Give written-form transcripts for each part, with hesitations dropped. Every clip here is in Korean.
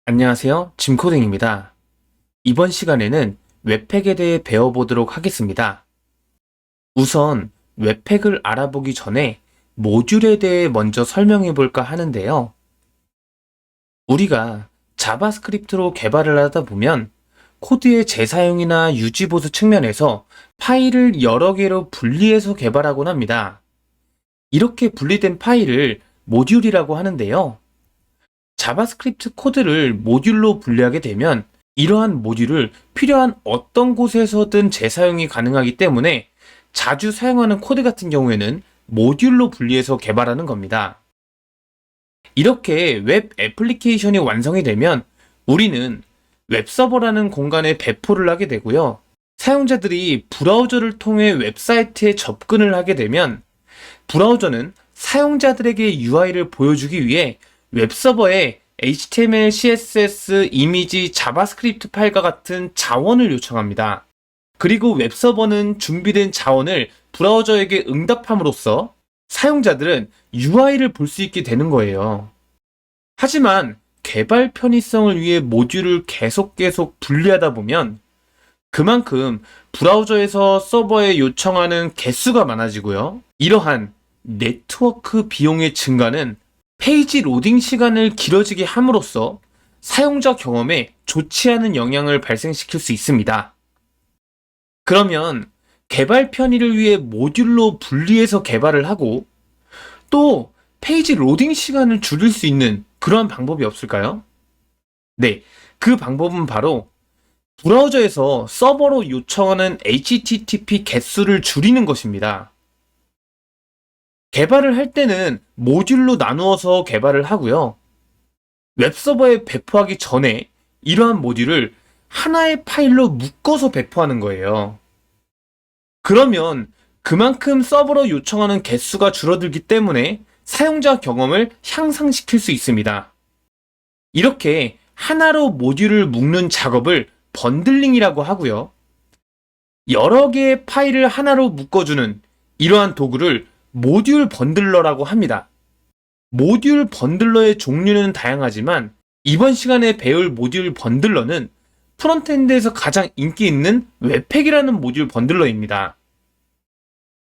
안녕하세요. 짐코딩입니다. 이번 시간에는 웹팩에 대해 배워보도록 하겠습니다. 우선 웹팩을 알아보기 전에 모듈에 대해 먼저 설명해 볼까 하는데요. 우리가 자바스크립트로 개발을 하다 보면 코드의 재사용이나 유지보수 측면에서 파일을 여러 개로 분리해서 개발하곤 합니다. 이렇게 분리된 파일을 모듈이라고 하는데요. 자바스크립트 코드를 모듈로 분리하게 되면 이러한 모듈을 필요한 어떤 곳에서든 재사용이 가능하기 때문에 자주 사용하는 코드 같은 경우에는 모듈로 분리해서 개발하는 겁니다. 이렇게 웹 애플리케이션이 완성이 되면 우리는 웹서버라는 공간에 배포를 하게 되고요. 사용자들이 브라우저를 통해 웹사이트에 접근을 하게 되면 브라우저는 사용자들에게 UI를 보여주기 위해 웹서버에 HTML, CSS, 이미지, 자바스크립트 파일과 같은 자원을 요청합니다. 그리고 웹서버는 준비된 자원을 브라우저에게 응답함으로써 사용자들은 UI를 볼 수 있게 되는 거예요. 하지만 개발 편의성을 위해 모듈을 계속 분리하다 보면 그만큼 브라우저에서 서버에 요청하는 개수가 많아지고요. 이러한 네트워크 비용의 증가는 페이지 로딩 시간을 길어지게 함으로써 사용자 경험에 좋지 않은 영향을 발생시킬 수 있습니다. 그러면 개발 편의를 위해 모듈로 분리해서 개발을 하고 또 페이지 로딩 시간을 줄일 수 있는 그러한 방법이 없을까요? 네, 그 방법은 바로 브라우저에서 서버로 요청하는 HTTP 개수를 줄이는 것입니다. 개발을 할 때는 모듈로 나누어서 개발을 하고요. 웹서버에 배포하기 전에 이러한 모듈을 하나의 파일로 묶어서 배포하는 거예요. 그러면 그만큼 서버로 요청하는 개수가 줄어들기 때문에 사용자 경험을 향상시킬 수 있습니다. 이렇게 하나로 모듈을 묶는 작업을 번들링이라고 하고요. 여러 개의 파일을 하나로 묶어주는 이러한 도구를 모듈 번들러라고 합니다. 모듈 번들러의 종류는 다양하지만 이번 시간에 배울 모듈 번들러는 프론트엔드에서 가장 인기 있는 웹팩이라는 모듈 번들러입니다.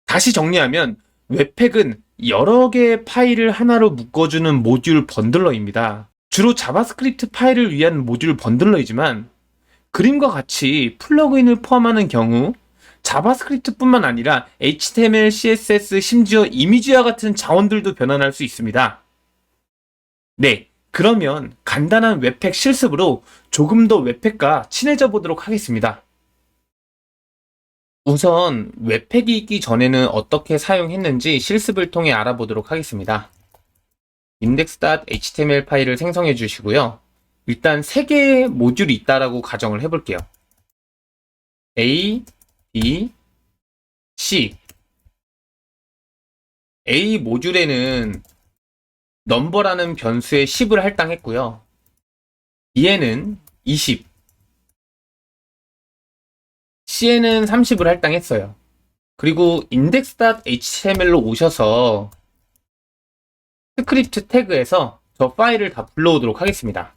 다시 정리하면 웹팩은 여러 개의 파일을 하나로 묶어주는 모듈 번들러입니다. 주로 자바스크립트 파일을 위한 모듈 번들러이지만 그림과 같이 플러그인을 포함하는 경우 자바스크립트뿐만 아니라 HTML, CSS, 심지어 이미지와 같은 자원들도 변환할 수 있습니다. 네, 그러면 간단한 웹팩 실습으로 조금 더 웹팩과 친해져 보도록 하겠습니다. 우선 웹팩이 있기 전에는 어떻게 사용했는지 실습을 통해 알아보도록 하겠습니다. index.html 파일을 생성해 주시고요. 일단 3개의 모듈이 있다라고 가정을 해볼게요. A, B, C. A 모듈에는 넘버라는 변수에 10을 할당했고요. B에는 20, C에는 30을 할당했어요. 그리고 index.html로 오셔서 스크립트 태그에서 저 파일을 다 불러오도록 하겠습니다.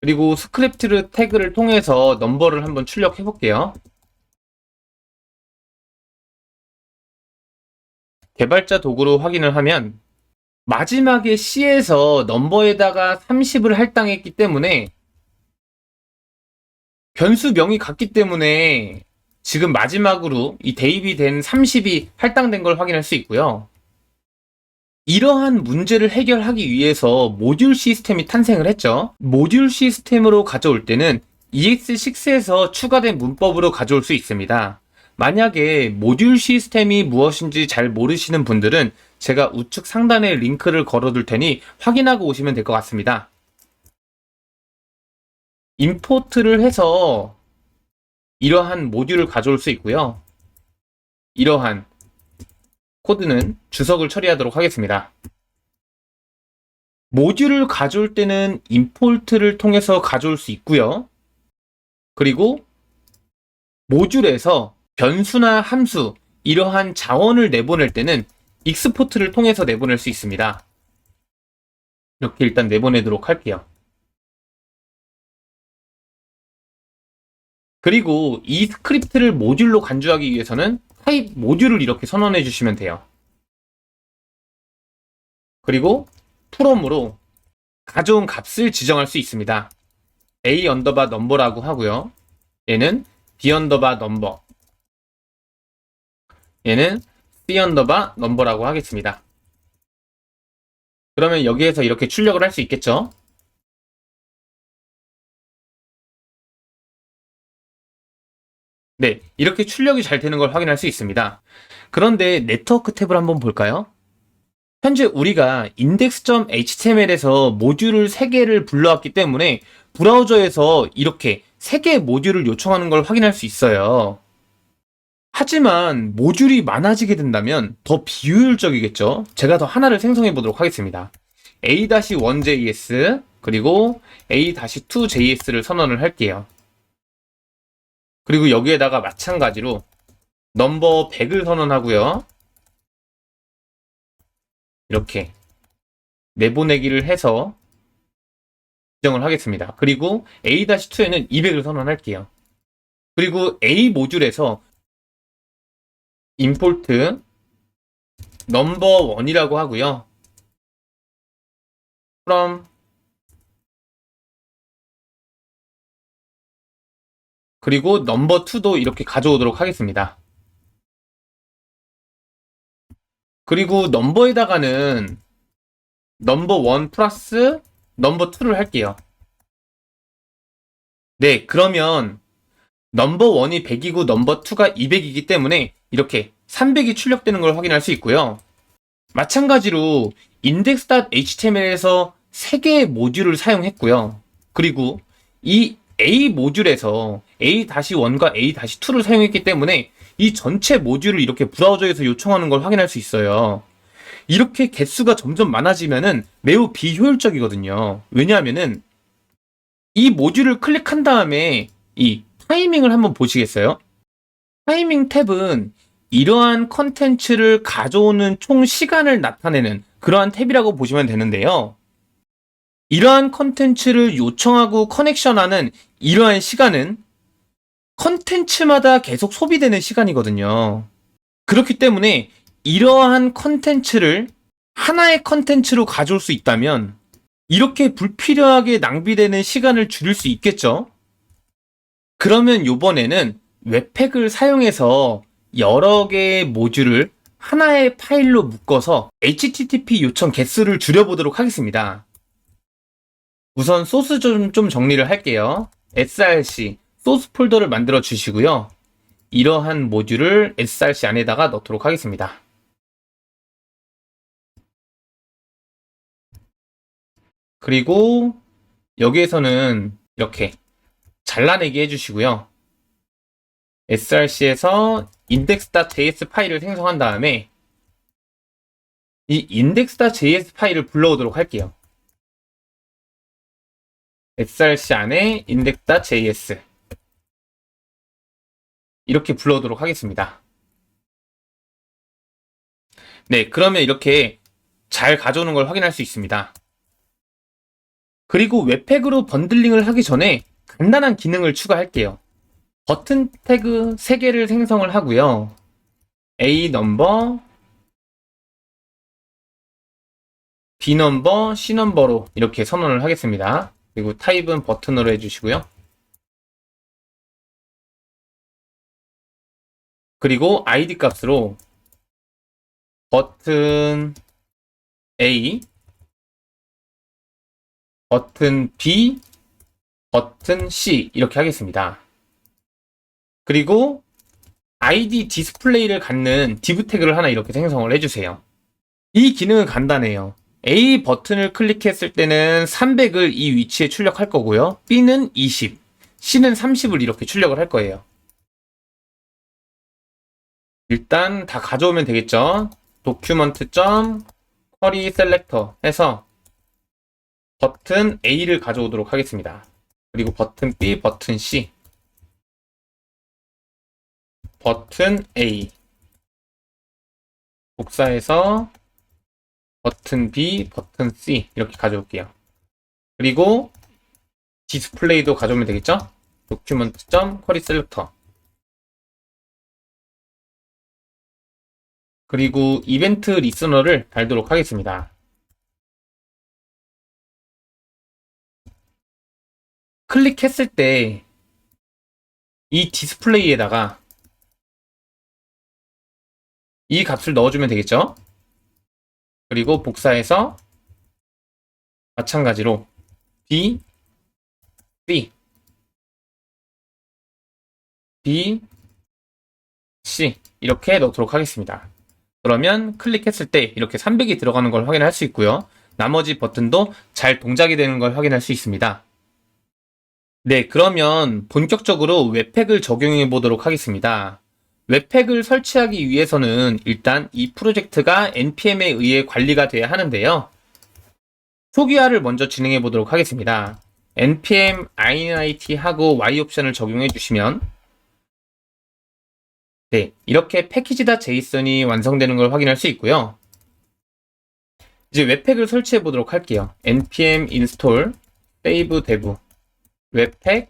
그리고 스크립트 태그를 통해서 넘버를 한번 출력해 볼게요. 개발자 도구로 확인을 하면 마지막에 C에서 넘버에다가 30을 할당했기 때문에 변수명이 같기 때문에 지금 마지막으로 이 대입이 된 30이 할당된 걸 확인할 수 있고요. 이러한 문제를 해결하기 위해서 모듈 시스템이 탄생을 했죠. 모듈 시스템으로 가져올 때는 EX6에서 추가된 문법으로 가져올 수 있습니다. 만약에 모듈 시스템이 무엇인지 잘 모르시는 분들은 제가 우측 상단에 링크를 걸어둘 테니 확인하고 오시면 될 것 같습니다. 임포트를 해서 이러한 모듈을 가져올 수 있고요. 이러한 코드는 주석을 처리하도록 하겠습니다. 모듈을 가져올 때는 임포트를 통해서 가져올 수 있고요. 그리고 모듈에서 변수나 함수, 이러한 자원을 내보낼 때는 익스포트를 통해서 내보낼 수 있습니다. 이렇게 일단 내보내도록 할게요. 그리고 이 스크립트를 모듈로 간주하기 위해서는 타입 모듈을 이렇게 선언해 주시면 돼요. 그리고 프롬으로 가져온 값을 지정할 수 있습니다. a 언더바 넘버라고 하고요. 얘는 b 언더바 넘버, 얘는 c 언더바 넘버라고 하겠습니다. 그러면 여기에서 이렇게 출력을 할 수 있겠죠? 네, 이렇게 출력이 잘 되는 걸 확인할 수 있습니다. 그런데 네트워크 탭을 한번 볼까요? 현재 우리가 index.html에서 모듈을 3개를 불러왔기 때문에 브라우저에서 이렇게 3개의 모듈을 요청하는 걸 확인할 수 있어요. 하지만 모듈이 많아지게 된다면 더 비효율적이겠죠? 제가 더 하나를 생성해 보도록 하겠습니다. a-1js 그리고 a-2js를 선언을 할게요. 그리고 여기에다가 마찬가지로 넘버 100을 선언하고요. 이렇게 내보내기를 해서 지정을 하겠습니다. 그리고 a-2에는 200을 선언할게요. 그리고 a 모듈에서 import 넘버 1이라고 하고요. from 그리고 넘버 2도 이렇게 가져오도록 하겠습니다. 그리고 넘버에다가는 넘버 1 플러스 넘버 2를 할게요. 네, 그러면 넘버 1이 100이고 넘버 2가 200이기 때문에 이렇게 300이 출력되는 걸 확인할 수 있고요. 마찬가지로 index.html에서 3개의 모듈을 사용했고요. 그리고 이 A 모듈에서 a-1과 a-2를 사용했기 때문에 이 전체 모듈을 이렇게 브라우저에서 요청하는 걸 확인할 수 있어요. 이렇게 개수가 점점 많아지면은 매우 비효율적이거든요. 왜냐하면은 이 모듈을 클릭한 다음에 이 타이밍을 한번 보시겠어요? 타이밍 탭은 이러한 컨텐츠를 가져오는 총 시간을 나타내는 그러한 탭이라고 보시면 되는데요. 이러한 컨텐츠를 요청하고 커넥션하는 이러한 시간은 컨텐츠마다 계속 소비되는 시간이거든요. 그렇기 때문에 이러한 컨텐츠를 하나의 컨텐츠로 가져올 수 있다면 이렇게 불필요하게 낭비되는 시간을 줄일 수 있겠죠? 그러면 이번에는 웹팩을 사용해서 여러 개의 모듈을 하나의 파일로 묶어서 HTTP 요청 개수를 줄여보도록 하겠습니다. 우선 소스 좀 정리를 할게요. src 소스 폴더를 만들어 주시고요. 이러한 모듈을 src 안에다가 넣도록 하겠습니다. 그리고 여기에서는 이렇게 잘라내기 해주시고요. src에서 index.js 파일을 생성한 다음에 이 index.js 파일을 불러오도록 할게요. src 안에 index.js 이렇게 불러오도록 하겠습니다. 네, 그러면 이렇게 잘 가져오는 걸 확인할 수 있습니다. 그리고 웹팩으로 번들링을 하기 전에 간단한 기능을 추가할게요. 버튼 태그 3개를 생성을 하고요. A 넘버, B 넘버, C 넘버로 이렇게 선언을 하겠습니다. 그리고 타입은 버튼으로 해주시고요. 그리고 ID 값으로 버튼 A, 버튼 B, 버튼 C 이렇게 하겠습니다. 그리고 ID 디스플레이를 갖는 div 태그를 하나 이렇게 생성을 해주세요. 이 기능은 간단해요. A 버튼을 클릭했을 때는 300을 이 위치에 출력할 거고요. B는 20, C는 30을 이렇게 출력을 할 거예요. 일단 다 가져오면 되겠죠. document.query selector 해서 버튼 A를 가져오도록 하겠습니다. 그리고 버튼 B, 버튼 C, 버튼 A 복사해서 버튼 B, 버튼 C 이렇게 가져올게요. 그리고 디스플레이도 가져오면 되겠죠? document.querySelector 그리고 이벤트 리스너를 달도록 하겠습니다. 클릭했을 때 이 디스플레이에다가 이 값을 넣어주면 되겠죠? 그리고 복사해서 마찬가지로 B, C, B, C 이렇게 넣도록 하겠습니다. 그러면 클릭했을 때 이렇게 300이 들어가는 걸 확인할 수 있고요. 나머지 버튼도 잘 동작이 되는 걸 확인할 수 있습니다. 네, 그러면 본격적으로 웹팩을 적용해 보도록 하겠습니다. 웹팩을 설치하기 위해서는 일단 이 프로젝트가 npm에 의해 관리가 돼야 하는데요. 초기화를 먼저 진행해 보도록 하겠습니다. npm init 하고 y 옵션을 적용해 주시면 네, 이렇게 패키지.json이 완성되는 걸 확인할 수 있고요. 이제 웹팩을 설치해 보도록 할게요. npm install save dev 웹팩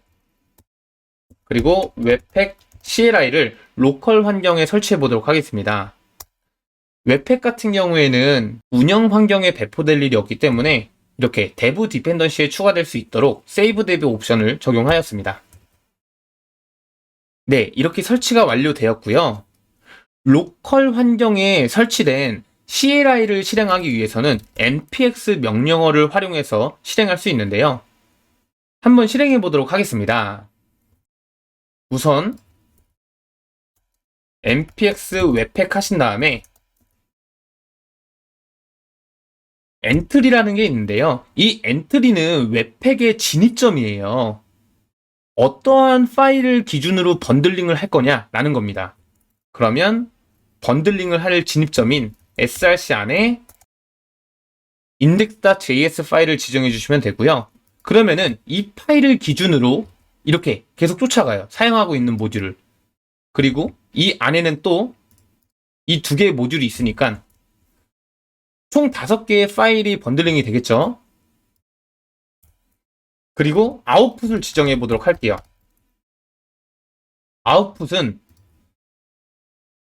그리고 웹팩 CLI를 로컬 환경에 설치해 보도록 하겠습니다. 웹팩 같은 경우에는 운영 환경에 배포될 일이 없기 때문에 이렇게 dev 디펜던시에 추가될 수 있도록 save dev 옵션을 적용하였습니다. 네, 이렇게 설치가 완료되었고요. 로컬 환경에 설치된 CLI를 실행하기 위해서는 npx 명령어를 활용해서 실행할 수 있는데요. 한번 실행해 보도록 하겠습니다. 우선 npx 웹팩 하신 다음에 엔트리라는 게 있는데요. 이 엔트리는 웹팩의 진입점이에요. 어떠한 파일을 기준으로 번들링을 할 거냐라는 겁니다. 그러면 번들링을 할 진입점인 src 안에 index.js 파일을 지정해 주시면 되고요. 그러면은 이 파일을 기준으로 이렇게 계속 쫓아가요. 사용하고 있는 모듈을. 그리고 이 안에는 또 이 두 개의 모듈이 있으니까 총 5개의 파일이 번들링이 되겠죠. 그리고 아웃풋을 지정해 보도록 할게요. 아웃풋은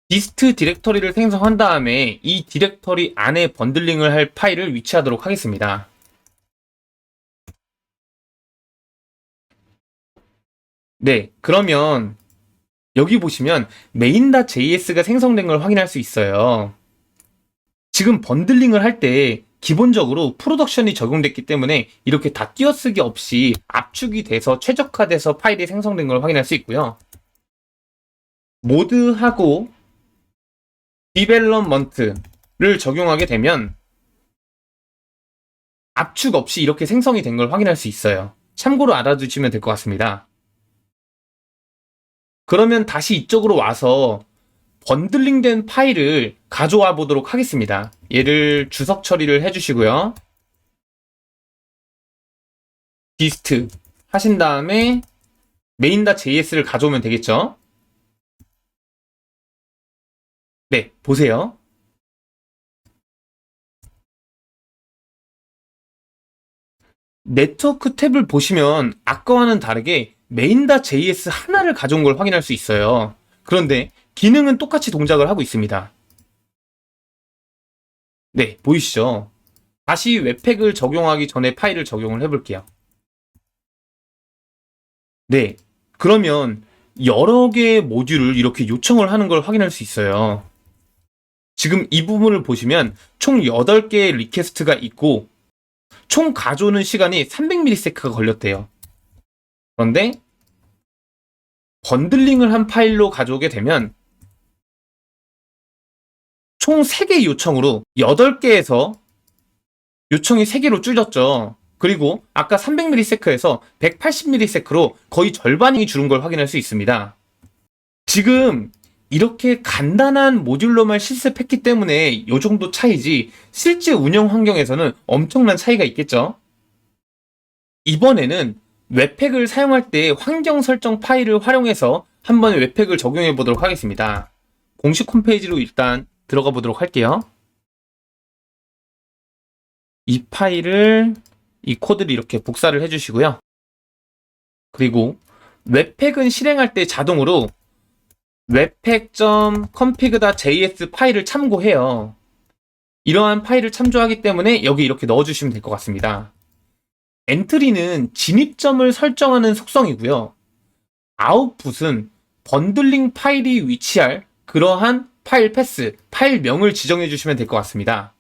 dist 디렉터리를 생성한 다음에 이 디렉터리 안에 번들링을 할 파일을 위치하도록 하겠습니다. 네, 그러면 여기 보시면 main.js가 생성된 걸 확인할 수 있어요. 지금 번들링을 할 때 기본적으로 프로덕션이 적용됐기 때문에 이렇게 다 띄어쓰기 없이 압축이 돼서 최적화돼서 파일이 생성된 걸 확인할 수 있고요. 모드하고 디벨롭먼트를 적용하게 되면 압축 없이 이렇게 생성이 된 걸 확인할 수 있어요. 참고로 알아두시면 될 것 같습니다. 그러면 다시 이쪽으로 와서 번들링된 파일을 가져와 보도록 하겠습니다. 얘를 주석 처리를 해주시고요. dist 하신 다음에 main.js를 가져오면 되겠죠. 네, 보세요. 네트워크 탭을 보시면 아까와는 다르게 main.js 하나를 가져온 걸 확인할 수 있어요. 그런데 기능은 똑같이 동작을 하고 있습니다. 네, 보이시죠? 다시 웹팩을 적용하기 전에 파일을 적용을 해볼게요. 네, 그러면 여러 개의 모듈을 이렇게 요청을 하는 걸 확인할 수 있어요. 지금 이 부분을 보시면 총 8개의 리퀘스트가 있고 총 가져오는 시간이 300ms가 걸렸대요. 그런데 번들링을 한 파일로 가져오게 되면 총 3개 요청으로 8개에서 요청이 3개로 줄였죠. 그리고 아까 300ms에서 180ms로 거의 절반이 줄은 걸 확인할 수 있습니다. 지금 이렇게 간단한 모듈로만 실습했기 때문에 이 정도 차이지 실제 운영 환경에서는 엄청난 차이가 있겠죠. 이번에는 웹팩을 사용할 때 환경 설정 파일을 활용해서 한번 웹팩을 적용해 보도록 하겠습니다. 공식 홈페이지로 일단 들어가 보도록 할게요. 이 파일을, 이 코드를 이렇게 복사를 해주시고요. 그리고 웹팩은 실행할 때 자동으로 webpack.config.js 파일을 참고해요. 이러한 파일을 참조하기 때문에 여기 이렇게 넣어주시면 될 것 같습니다. 엔트리는 진입점을 설정하는 속성이고요. 아웃풋은 번들링 파일이 위치할 그러한 파일 패스, 파일명을 지정해 주시면 될 것 같습니다.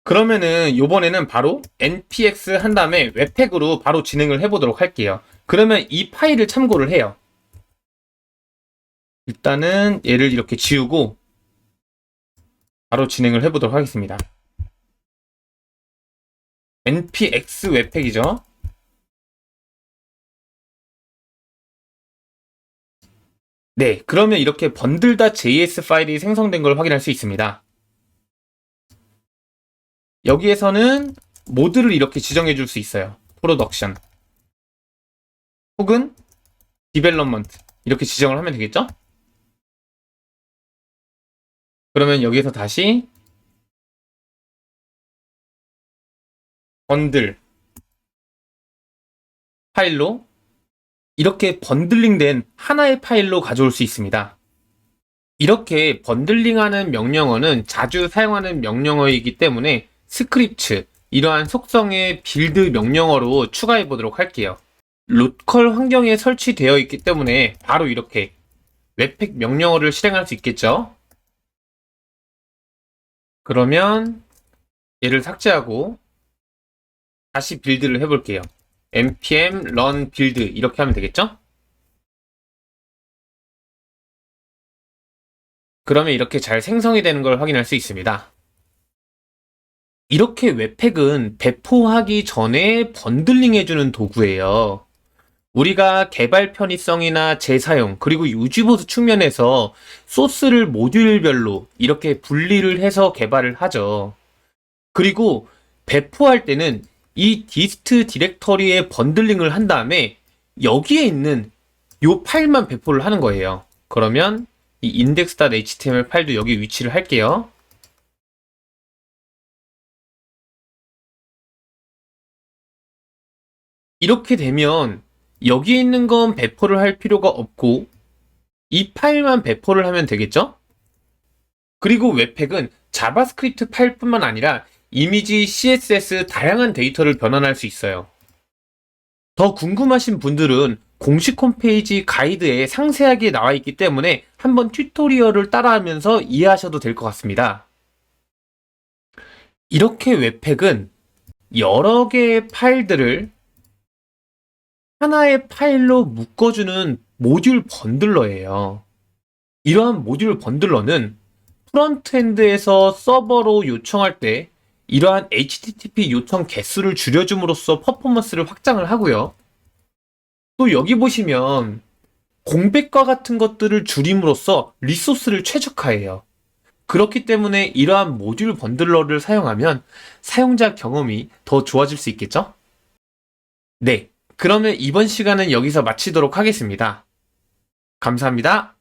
그러면은 이번에는 바로 npx 한 다음에 웹팩으로 바로 진행을 해보도록 할게요. 그러면 이 파일을 참고를 해요. 일단은 얘를 이렇게 지우고 바로 진행을 해보도록 하겠습니다. npx 웹팩이죠. 네, 그러면 이렇게 bundle.js 파일이 생성된 걸 확인할 수 있습니다. 여기에서는 모드를 이렇게 지정해 줄 수 있어요. 프로덕션 혹은 디벨롭먼트 이렇게 지정을 하면 되겠죠? 그러면 여기에서 다시 번들 파일로 이렇게 번들링된 하나의 파일로 가져올 수 있습니다. 이렇게 번들링하는 명령어는 자주 사용하는 명령어이기 때문에 스크립트, 이러한 속성의 빌드 명령어로 추가해 보도록 할게요. 로컬 환경에 설치되어 있기 때문에 바로 이렇게 웹팩 명령어를 실행할 수 있겠죠. 그러면 얘를 삭제하고 다시 빌드를 해볼게요. npm run build 이렇게 하면 되겠죠? 그러면 이렇게 잘 생성이 되는 걸 확인할 수 있습니다. 이렇게 웹팩은 배포하기 전에 번들링 해주는 도구예요. 우리가 개발 편의성이나 재사용, 그리고 유지보수 측면에서 소스를 모듈별로 이렇게 분리를 해서 개발을 하죠. 그리고 배포할 때는 이 디스트 디렉터리에 번들링을 한 다음에 여기에 있는 이 파일만 배포를 하는 거예요. 그러면 이 index.html 파일도 여기 위치를 할게요. 이렇게 되면 여기 있는 건 배포를 할 필요가 없고 이 파일만 배포를 하면 되겠죠? 그리고 웹팩은 자바스크립트 파일뿐만 아니라 이미지, CSS 다양한 데이터를 변환할 수 있어요. 더 궁금하신 분들은 공식 홈페이지 가이드에 상세하게 나와 있기 때문에 한번 튜토리얼을 따라하면서 이해하셔도 될 것 같습니다. 이렇게 웹팩은 여러 개의 파일들을 하나의 파일로 묶어주는 모듈 번들러예요. 이러한 모듈 번들러는 프론트엔드에서 서버로 요청할 때 이러한 HTTP 요청 개수를 줄여줌으로써 퍼포먼스를 확장을 하고요. 또 여기 보시면 공백과 같은 것들을 줄임으로써 리소스를 최적화해요. 그렇기 때문에 이러한 모듈 번들러를 사용하면 사용자 경험이 더 좋아질 수 있겠죠? 네, 그러면 이번 시간은 여기서 마치도록 하겠습니다. 감사합니다.